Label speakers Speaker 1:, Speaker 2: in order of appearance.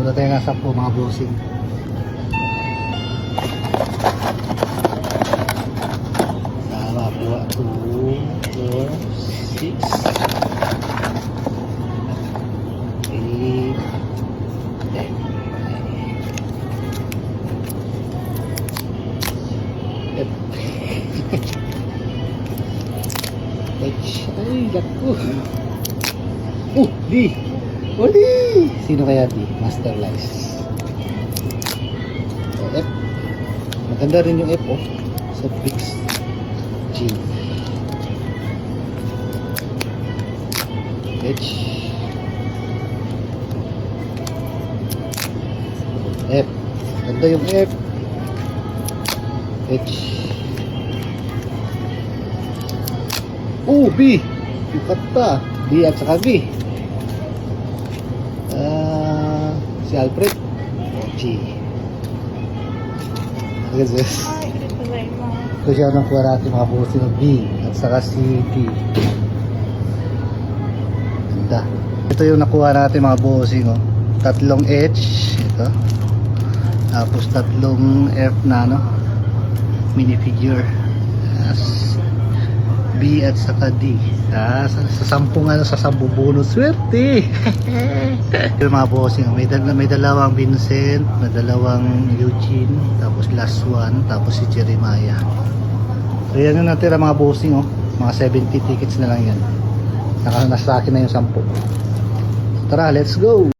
Speaker 1: Wala tayo nasa po mga bossing. Sama po 2, 4, 6, 8, 10. Ay, gato. D. D. Sino kaya D? Master Lice. F. Maganda rin yung F, oh. Sa fix. G. H. F. Maganda yung F. H. B. Ikat pa. D at saka B. Si Alfred. G. Guys. Ito siya ng kuha natin mga bossing ng B at saka si D. Ganda. Ito yung nakuha natin mga bossing, oh. Tatlong H. Ito. Tapos tatlong F na minifigure. B at saka D. Sa 10 bonus swerte. Yung mga bossing, may dalawang Vincent, may dalawang Eugene, tapos last one, tapos si Jeremiah. So yan yung natira mga bossing, oh. Mga 70 tickets na lang yan. Nasa akin na yung 10. Tara, let's go.